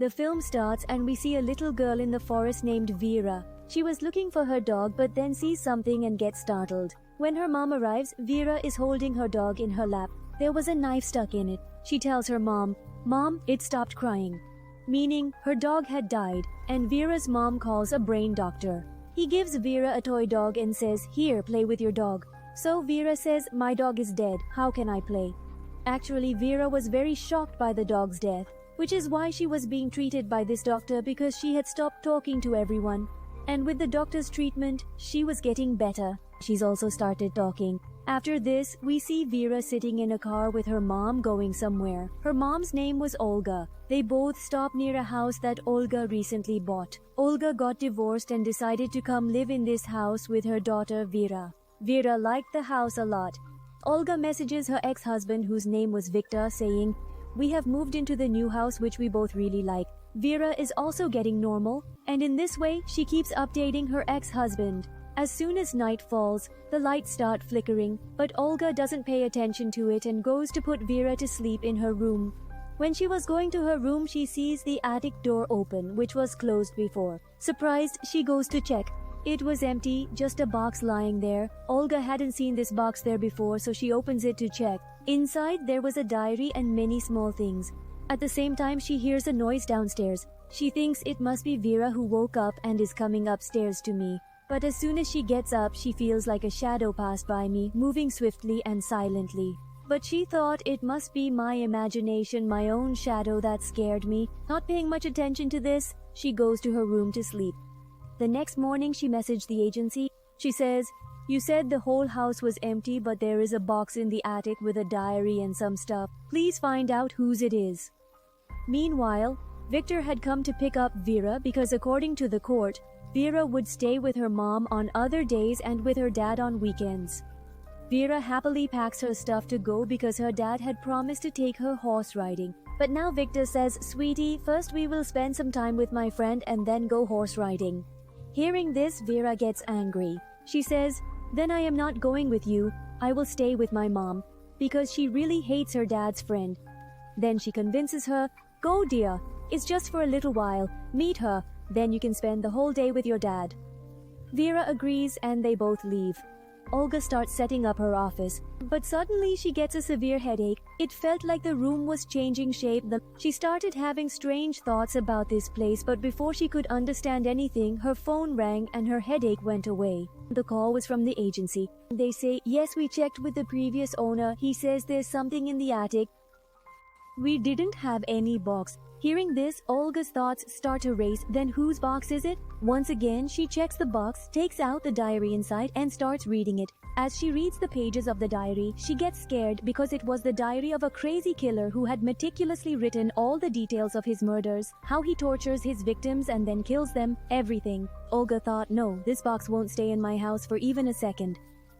The film starts and we see a little girl in the forest named Vera. She was looking for her dog but then sees something and gets startled. When her mom arrives, Vera is holding her dog in her lap. There was a knife stuck in it. She tells her mom, "Mom, it stopped crying." Meaning, her dog had died, and Vera's mom calls a brain doctor. He gives Vera a toy dog and says, "Here, play with your dog." So Vera says, "My dog is dead, how can I play?" Actually, Vera was very shocked by the dog's death, which is why she was being treated by this doctor, because she had stopped talking to everyone. And with the doctor's treatment, she was getting better. She's also started talking. After this, we see Vera sitting in a car with her mom going somewhere. Her mom's name was Olga. They both stop near a house that Olga recently bought. Olga got divorced and decided to come live in this house with her daughter Vera. Vera liked the house a lot. Olga messages her ex-husband, whose name was Victor, saying, "We have moved into the new house which we both really like." Vera is also getting normal, and in this way, she keeps updating her ex-husband. As soon as night falls, the lights start flickering, but Olga doesn't pay attention to it and goes to put Vera to sleep in her room. When she was going to her room, she sees the attic door open, which was closed before. Surprised, she goes to check. It was empty, just a box lying there. Olga hadn't seen this box there before, so she opens it to check. Inside, there was a diary and many small things. At the same time, she hears a noise downstairs. She thinks it must be Vera who woke up and is coming upstairs to me. But as soon as she gets up, she feels like a shadow passed by me, moving swiftly and silently. But she thought it must be my imagination, my own shadow, that scared me. Not paying much attention to this, she goes to her room to sleep. The next morning, she messaged the agency. She says, "You said the whole house was empty, but there is a box in the attic with a diary and some stuff. Please find out whose it is." Meanwhile, Victor had come to pick up Vera because according to the court, Vera would stay with her mom on other days and with her dad on weekends. Vera happily packs her stuff to go because her dad had promised to take her horse riding. But now Victor says, "Sweetie, first we will spend some time with my friend and then go horse riding." Hearing this, Vera gets angry. She says, "Then I am not going with you, I will stay with my mom," because she really hates her dad's friend. Then she convinces her, "Go dear, it's just for a little while, meet her, then you can spend the whole day with your dad." Vera agrees and they both leave. Olga starts setting up her office, but suddenly she gets a severe headache. It felt like the room was changing shape. She started having strange thoughts about this place, but before she could understand anything, her phone rang and her headache went away. The call was from the agency. They say, "Yes, we checked with the previous owner. He says there's something in the attic. We didn't have any box." Hearing this, Olga's thoughts start to race. Then whose box is it? Once again, she checks the box, takes out the diary inside and starts reading it. As she reads the pages of the diary, she gets scared because it was the diary of a crazy killer who had meticulously written all the details of his murders, how he tortures his victims and then kills them, everything. Olga thought, "No, this box won't stay in my house for even a second."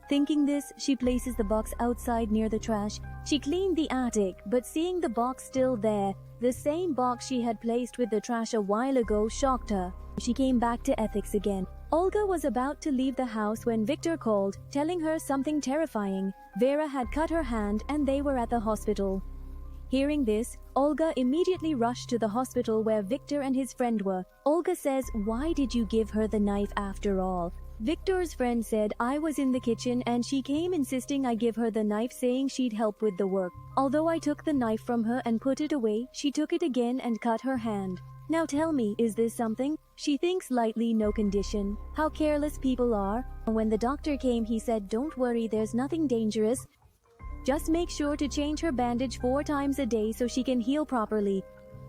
Thinking this, she places the box outside near the trash. She cleaned the attic, but seeing the box still there, the same box she had placed with the trash a while ago, shocked her. She came back to ethics again. Olga was about to leave the house when Victor called, telling her something terrifying. Vera had cut her hand and they were at the hospital. Hearing this, Olga immediately rushed to the hospital where Victor and his friend were. Olga says, "Why did you give her the knife after all?" Victor's friend said, "I was in the kitchen and she came insisting I give her the knife, saying she'd help with the work. Although I took the knife from her and put it away, she took it again and cut her hand. Now tell me, is this something?" She thinks lightly, no condition. How careless people are. When the doctor came, he said, "Don't worry, there's nothing dangerous. Just make sure to change her bandage 4 times a day so she can heal properly."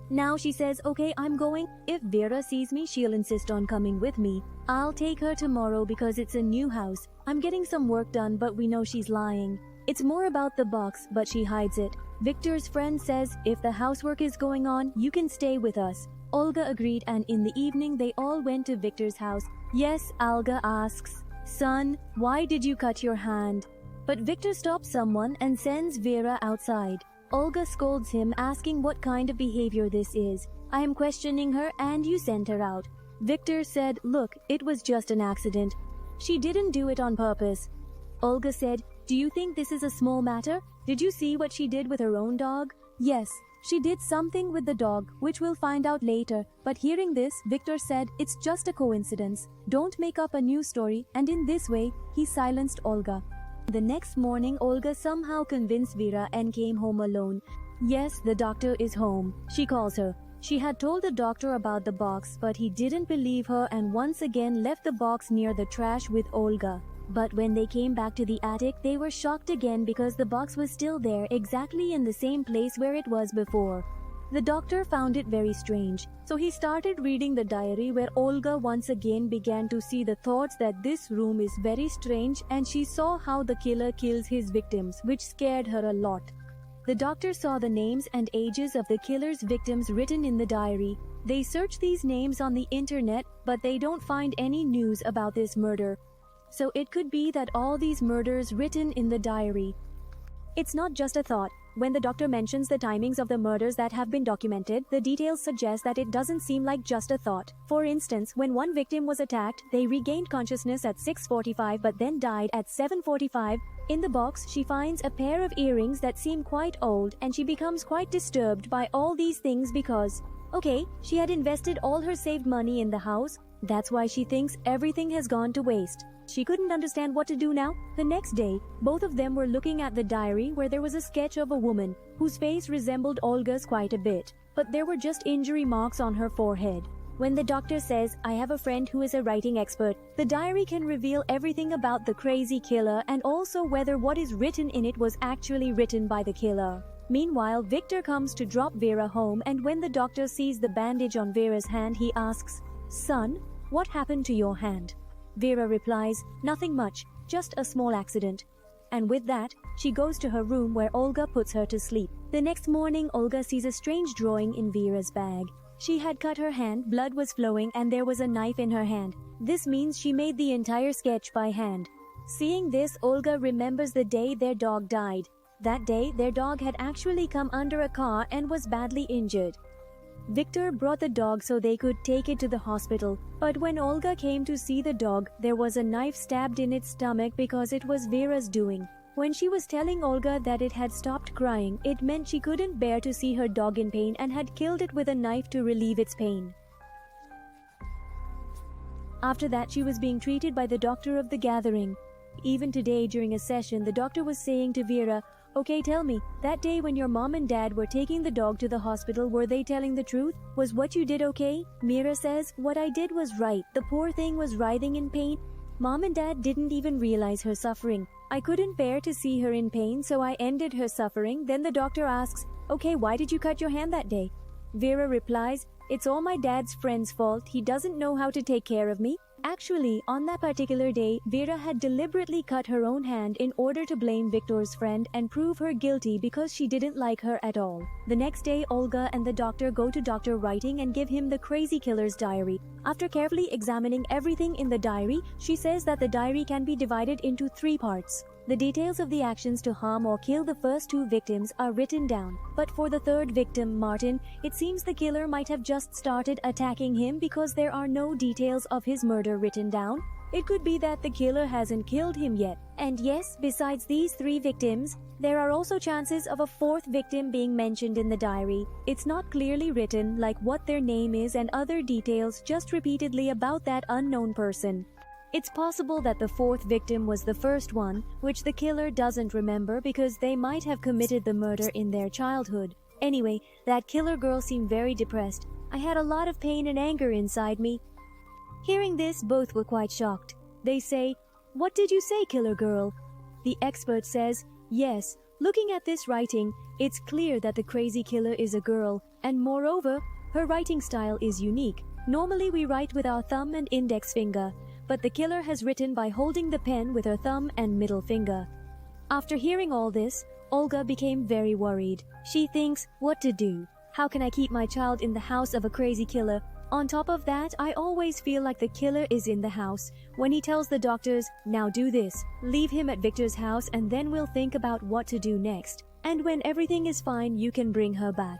Now she says, "Okay, I'm going. If Vera sees me, she'll insist on coming with me. I'll take her tomorrow because it's a new house. I'm getting some work done, but we know she's lying. It's more about the box, but she hides it." Victor's friend says, "If the housework is going on, you can stay with us." Olga agreed, and in the evening they all went to Victor's house. Yes, Olga asks, "Son, why did you cut your hand?" But Victor stops someone and sends Vera outside. Olga scolds him, asking what kind of behavior this is. "I am questioning her and you sent her out." Victor said, "Look, it was just an accident. She didn't do it on purpose." Olga said, "Do you think this is a small matter? Did you see what she did with her own dog?" "Yes, She did something with the dog, which we'll find out later, but hearing this, Victor said, "It's just a coincidence. Don't make up a new story," and in this way, he silenced Olga. The next morning, Olga somehow convinced Vera and came home alone. "Yes, the doctor is home," she calls her. She had told the doctor about the box, but he didn't believe her and once again left the box near the trash with Olga. But when they came back to the attic, they were shocked again because the box was still there, exactly in the same place where it was before. The doctor found it very strange, so he started reading the diary where Olga once again began to see the thoughts that this room is very strange, and she saw how the killer kills his victims, which scared her a lot. The doctor saw the names and ages of the killer's victims written in the diary. They search these names on the internet, but they don't find any news about this murder. So it could be that all these murders written in the diary. It's not just a thought. When the doctor mentions the timings of the murders that have been documented, the details suggest that it doesn't seem like just a thought. For instance, when one victim was attacked, they regained consciousness at 6:45 but then died at 7:45. In the box, she finds a pair of earrings that seem quite old, and she becomes quite disturbed by all these things because, okay, she had invested all her saved money in the house. That's why she thinks everything has gone to waste. She couldn't understand what to do now. The next day, both of them were looking at the diary where there was a sketch of a woman whose face resembled Olga's quite a bit, but there were just injury marks on her forehead. When the doctor says, "I have a friend who is a writing expert," the diary can reveal everything about the crazy killer and also whether what is written in it was actually written by the killer. Meanwhile, Victor comes to drop Vera home, and when the doctor sees the bandage on Vera's hand, he asks, "Son, what happened to your hand?" Vera replies, "Nothing much, just a small accident." And with that, she goes to her room where Olga puts her to sleep. The next morning, Olga sees a strange drawing in Vera's bag. She had cut her hand, blood was flowing, and there was a knife in her hand. This means she made the entire sketch by hand. Seeing this, Olga remembers the day their dog died. That day, their dog had actually come under a car and was badly injured. Victor brought the dog so they could take it to the hospital, but when Olga came to see the dog, there was a knife stabbed in its stomach because it was Vera's doing. When she was telling Olga that it had stopped crying, it meant she couldn't bear to see her dog in pain and had killed it with a knife to relieve its pain. After that, she was being treated by the doctor of the gathering. Even today, during a session, the doctor was saying to Vera, "Okay, tell me, that day when your mom and dad were taking the dog to the hospital, were they telling the truth? Was what you did okay?" Vera says, "What I did was right. The poor thing was writhing in pain. Mom and dad didn't even realize her suffering. I couldn't bear to see her in pain, so I ended her suffering." Then the doctor asks, "Okay, why did you cut your hand that day?" Vera replies, "It's all my dad's friend's fault. He doesn't know how to take care of me." Actually, on that particular day, Vera had deliberately cut her own hand in order to blame Victor's friend and prove her guilty because she didn't like her at all. The next day, Olga and the doctor go to Dr. Writing and give him the crazy killer's diary. After carefully examining everything in the diary, she says that the diary can be divided into 3 parts. The details of the actions to harm or kill the first 2 victims are written down. But for the 3rd victim, Martin, it seems the killer might have just started attacking him because there are no details of his murder written down. It could be that the killer hasn't killed him yet. And yes, besides these 3 victims, there are also chances of a 4th victim being mentioned in the diary. It's not clearly written, like what their name is and other details, just repeatedly about that unknown person. It's possible that the 4th victim was the first one, which the killer doesn't remember because they might have committed the murder in their childhood. Anyway, that killer girl seemed very depressed. "I had a lot of pain and anger inside me." Hearing this, both were quite shocked. They say, "What did you say, killer girl?" The expert says, "Yes, looking at this writing, it's clear that the crazy killer is a girl, and moreover, her writing style is unique. Normally we write with our thumb and index finger, but the killer has written by holding the pen with her thumb and middle finger." After hearing all this, Olga became very worried. She thinks, what to do? How can I keep my child in the house of a crazy killer? On top of that, I always feel like the killer is in the house. When he tells the doctors, "Now do this, leave him at Victor's house and then we'll think about what to do next. And when everything is fine, you can bring her back."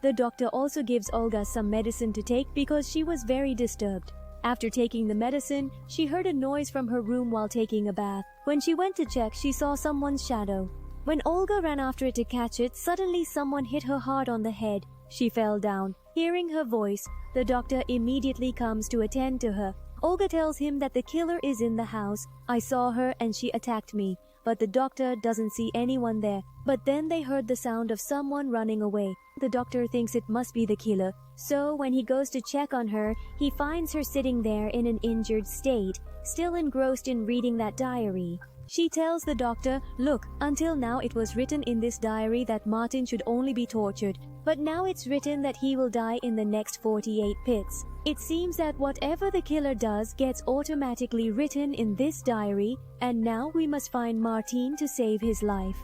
The doctor also gives Olga some medicine to take because she was very disturbed. After taking the medicine, she heard a noise from her room while taking a bath. When she went to check, she saw someone's shadow. When Olga ran after it to catch it, suddenly someone hit her hard on the head. She fell down. Hearing her voice, the doctor immediately comes to attend to her. Olga tells him that the killer is in the house. I saw her and she attacked me. But the doctor doesn't see anyone there. But then they heard the sound of someone running away. The doctor thinks it must be the killer. So when he goes to check on her, he finds her sitting there in an injured state, still engrossed in reading that diary. She tells the doctor, look, until now it was written in this diary that Martin should only be tortured. But now it's written that he will die in the next 48 pits. It seems that whatever the killer does gets automatically written in this diary, and now we must find Martin to save his life.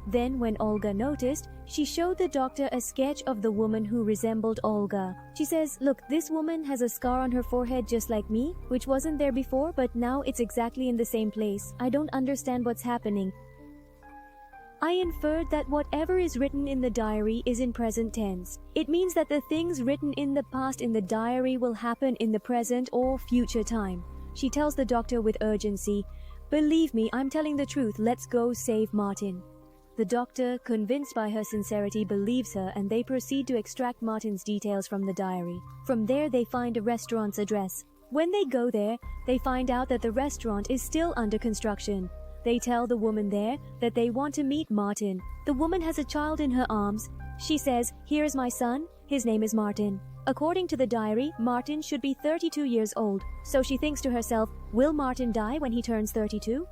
Then when Olga noticed, she showed the doctor a sketch of the woman who resembled Olga. She says, look, this woman has a scar on her forehead just like me, which wasn't there before, but now it's exactly in the same place. I don't understand what's happening. I inferred that whatever is written in the diary is in present tense. It means that the things written in the past in the diary will happen in the present or future time. She tells the doctor with urgency, believe me, I'm telling the truth, let's go save Martin. The doctor, convinced by her sincerity, believes her and they proceed to extract Martin's details from the diary. From there they find a restaurant's address. When they go there, they find out that the restaurant is still under construction. They tell the woman there that they want to meet Martin. The woman has a child in her arms. She says, here is my son, his name is Martin. According to the diary, Martin should be 32 years old. So she thinks to herself, will Martin die when he turns 32?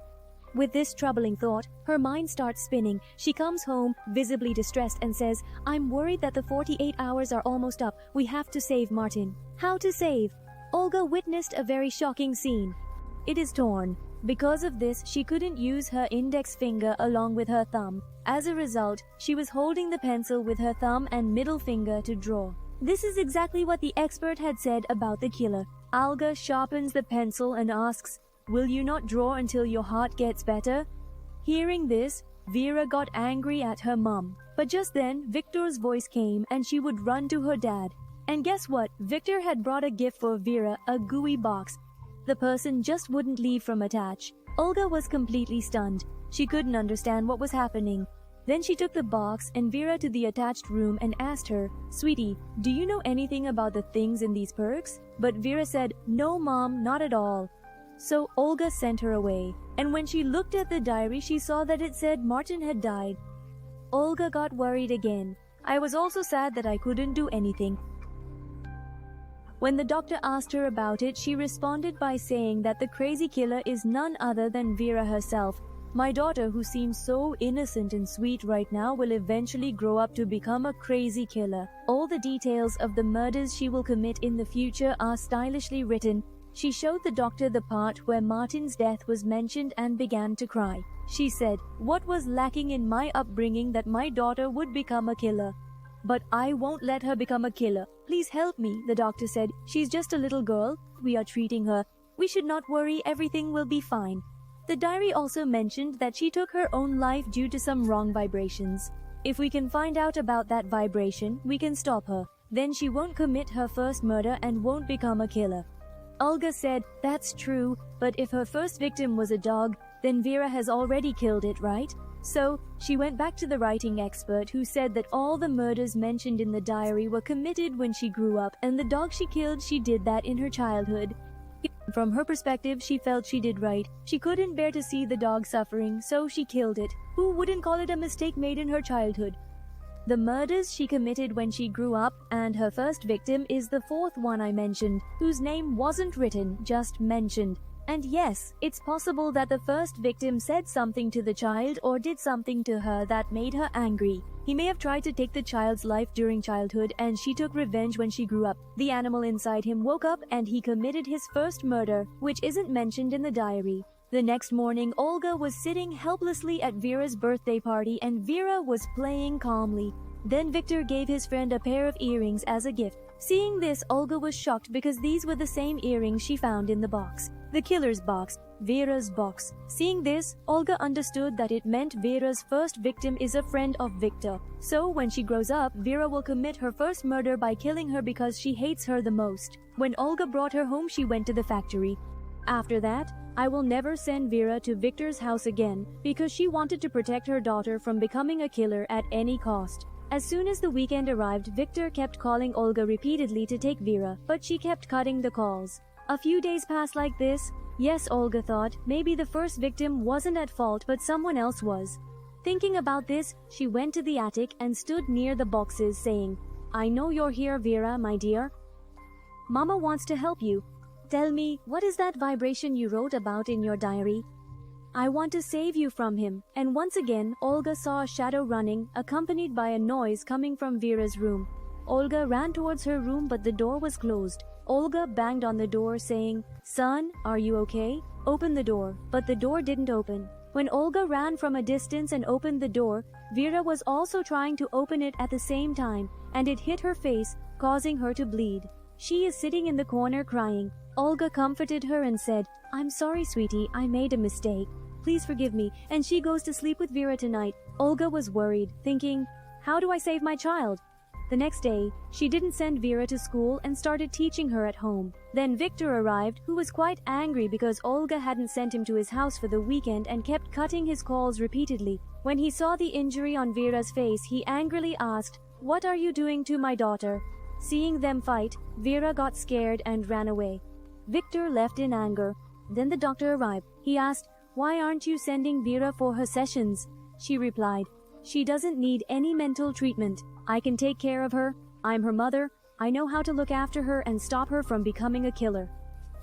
With this troubling thought, her mind starts spinning. She comes home, visibly distressed, and says, I'm worried that the 48 hours are almost up. We have to save Martin. How to save? Olga witnessed a very shocking scene. It is torn. Because of this, she couldn't use her index finger along with her thumb. As a result, she was holding the pencil with her thumb and middle finger to draw. This is exactly what the expert had said about the killer. Olga sharpens the pencil and asks, will you not draw until your heart gets better? Hearing this, Vera got angry at her mum. But just then, Victor's voice came and she would run to her dad. And guess what? Victor had brought a gift for Vera, a gooey box. The person just wouldn't leave from attach. Olga was completely stunned. She couldn't understand what was happening. Then she took the box and Vera to the attached room and asked her, sweetie, do you know anything about the things in these perks? But Vera said, no mom, not at all. So Olga sent her away. And when she looked at the diary, she saw that it said Martin had died. Olga got worried again. I was also sad that I couldn't do anything. When the doctor asked her about it, she responded by saying that the crazy killer is none other than Vera herself. My daughter, who seems so innocent and sweet right now, will eventually grow up to become a crazy killer. All the details of the murders she will commit in the future are stylishly written. She showed the doctor the part where Martin's death was mentioned and began to cry. She said, what was lacking in my upbringing that my daughter would become a killer? But I won't let her become a killer. Please help me, the doctor said. She's just a little girl. We are treating her. We should not worry, everything will be fine. The diary also mentioned that she took her own life due to some wrong vibrations. If we can find out about that vibration, we can stop her. Then she won't commit her first murder and won't become a killer. Olga said, that's true, but if her first victim was a dog, then Vera has already killed it, right? So, she went back to the writing expert who said that all the murders mentioned in the diary were committed when she grew up, and the dog she killed, she did that in her childhood. From her perspective, she felt she did right. She couldn't bear to see the dog suffering, so she killed it. Who wouldn't call it a mistake made in her childhood? The murders she committed when she grew up, and her first victim is the fourth one I mentioned, whose name wasn't written, just mentioned. And yes, it's possible that the first victim said something to the child or did something to her that made her angry. He may have tried to take the child's life during childhood and she took revenge when she grew up. The animal inside him woke up and he committed his first murder, which isn't mentioned in the diary. The next morning, Olga was sitting helplessly at Vera's birthday party and Vera was playing calmly. Then Victor gave his friend a pair of earrings as a gift. Seeing this, Olga was shocked because these were the same earrings she found in the box. The killer's box, Vera's box. Seeing this, Olga understood that it meant Vera's first victim is a friend of Victor. So when she grows up, Vera will commit her first murder by killing her because she hates her the most. When Olga brought her home, she went to the factory. After that, I will never send Vera to Victor's house again because she wanted to protect her daughter from becoming a killer at any cost. As soon as the weekend arrived, Victor kept calling Olga repeatedly to take Vera, but she kept cutting the calls. A few days passed like this. Yes, Olga thought, maybe the first victim wasn't at fault but someone else was. Thinking about this, she went to the attic and stood near the boxes saying, "I know you're here, Vera, my dear. Mama wants to help you. Tell me, what is that vibration you wrote about in your diary? I want to save you from him." And once again, Olga saw a shadow running, accompanied by a noise coming from Vera's room. Olga ran towards her room but the door was closed. Olga banged on the door saying, "Son, are you okay? Open the door." But the door didn't open. When Olga ran from a distance and opened the door, Vera was also trying to open it at the same time, and it hit her face, causing her to bleed. She is sitting in the corner crying. Olga comforted her and said, "I'm sorry, sweetie, I made a mistake. Please forgive me," and she goes to sleep with Vera tonight. Olga was worried, thinking, "How do I save my child?" The next day, she didn't send Vera to school and started teaching her at home. Then Victor arrived, who was quite angry because Olga hadn't sent him to his house for the weekend and kept cutting his calls repeatedly. When he saw the injury on Vera's face, he angrily asked, "What are you doing to my daughter?" Seeing them fight, Vera got scared and ran away. Victor left in anger. Then the doctor arrived. He asked, "Why aren't you sending Vera for her sessions?" She replied, "She doesn't need any mental treatment. I can take care of her. I'm her mother. I know how to look after her and stop her from becoming a killer."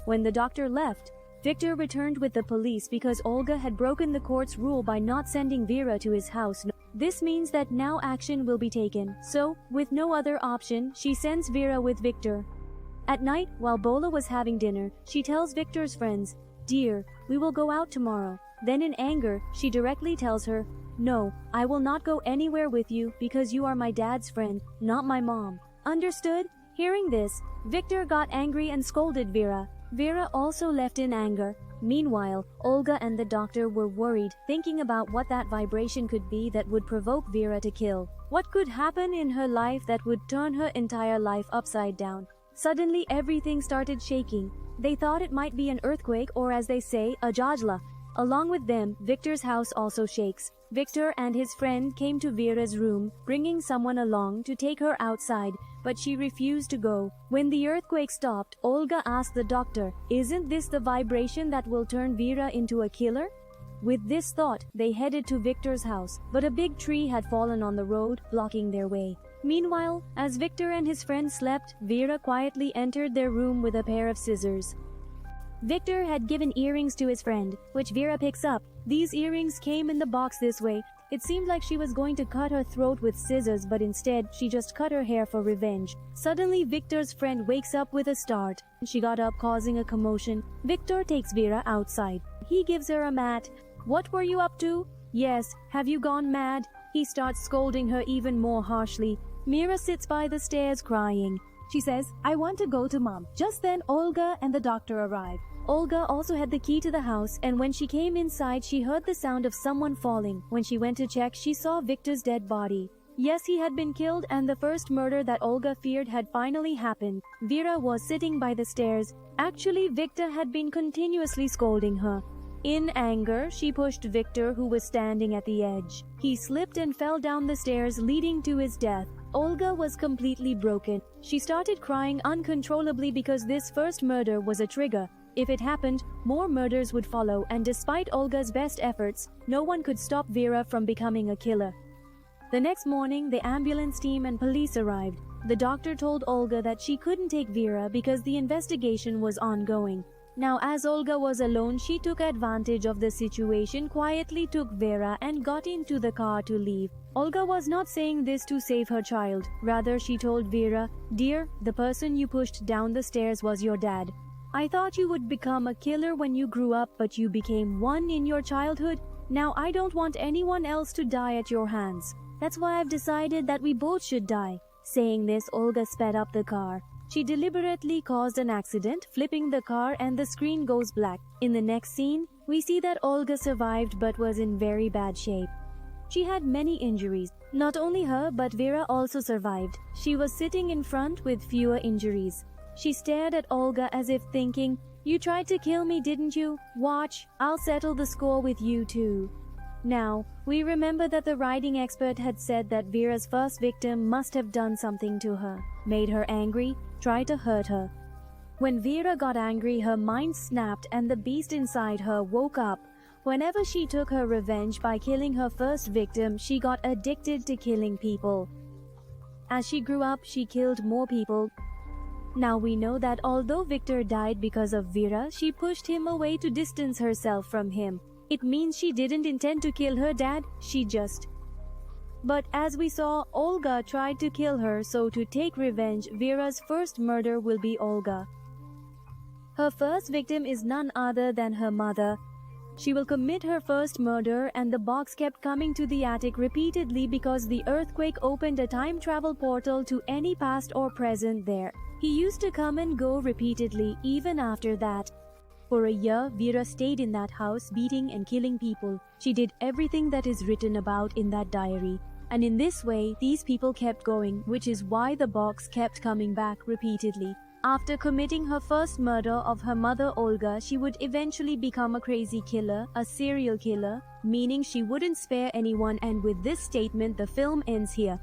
When the doctor left, Victor returned with the police because Olga had broken the court's rule by not sending Vera to his house. This means that now action will be taken. So, with no other option, she sends Vera with Victor. At night, while Bola was having dinner, she tells Victor's friends, "Dear, we will go out tomorrow." Then in anger, she directly tells her, "No, I will not go anywhere with you because you are my dad's friend, not my mom. Understood?" Hearing this, Victor got angry and scolded Vera. Vera also left in anger. Meanwhile, Olga and the doctor were worried, thinking about what that vibration could be that would provoke Vera to kill. What could happen in her life that would turn her entire life upside down? Suddenly everything started shaking. They thought it might be an earthquake or, as they say, a jajla. Along with them, Victor's house also shakes. Victor and his friend came to Vera's room, bringing someone along to take her outside, but she refused to go. When the earthquake stopped, Olga asked the doctor, "Isn't this the vibration that will turn Vera into a killer?" With this thought, they headed to Victor's house, but a big tree had fallen on the road, blocking their way. Meanwhile, as Victor and his friend slept, Vera quietly entered their room with a pair of scissors. Victor had given earrings to his friend, which Vera picks up. These earrings came in the box this way. It seemed like she was going to cut her throat with scissors, but instead, she just cut her hair for revenge. Suddenly, Victor's friend wakes up with a start. She got up, causing a commotion. Victor takes Vera outside. He gives her a mat. "What were you up to?" "Yes, have you gone mad?" He starts scolding her even more harshly. Mira sits by the stairs crying. She says, "I want to go to Mom." Just then, Olga and the doctor arrived. Olga also had the key to the house, and when she came inside, she heard the sound of someone falling. When she went to check, she saw Victor's dead body. Yes, he had been killed, and the first murder that Olga feared had finally happened. Vera was sitting by the stairs. Actually, Victor had been continuously scolding her. In anger, she pushed Victor, who was standing at the edge. He slipped and fell down the stairs, leading to his death. Olga was completely broken. She started crying uncontrollably because this first murder was a trigger. If it happened, more murders would follow, and despite Olga's best efforts, no one could stop Vera from becoming a killer. The next morning, the ambulance team and police arrived. The doctor told Olga that she couldn't take Vera because the investigation was ongoing. Now, as Olga was alone, she took advantage of the situation, quietly took Vera and got into the car to leave. Olga was not saying this to save her child. Rather, she told Vera, "Dear, the person you pushed down the stairs was your dad. I thought you would become a killer when you grew up, but you became one in your childhood. Now I don't want anyone else to die at your hands. That's why I've decided that we both should die." Saying this, Olga sped up the car. She deliberately caused an accident, flipping the car, and the screen goes black. In the next scene, we see that Olga survived but was in very bad shape. She had many injuries. Not only her, but Vera also survived. She was sitting in front with fewer injuries. She stared at Olga as if thinking, "You tried to kill me, didn't you? Watch, I'll settle the score with you too." Now, we remember that the writing expert had said that Vera's first victim must have done something to her, made her angry, tried to hurt her. When Vera got angry, her mind snapped and the beast inside her woke up. Whenever she took her revenge by killing her first victim, she got addicted to killing people. As she grew up, she killed more people. Now we know that although Victor died because of Vera, she pushed him away to distance herself from him. It means she didn't intend to kill her dad, she just. But as we saw, Olga tried to kill her, so to take revenge, Vera's first murder will be Olga. Her first victim is none other than her mother. She will commit her first murder, and the box kept coming to the attic repeatedly because the earthquake opened a time travel portal to any past or present there. He used to come and go repeatedly even after that. For a year, Vera stayed in that house beating and killing people. She did everything that is written about in that diary. And in this way, these people kept going, which is why the box kept coming back repeatedly. After committing her first murder of her mother Olga, she would eventually become a crazy killer, a serial killer, meaning she wouldn't spare anyone, and with this statement the film ends here.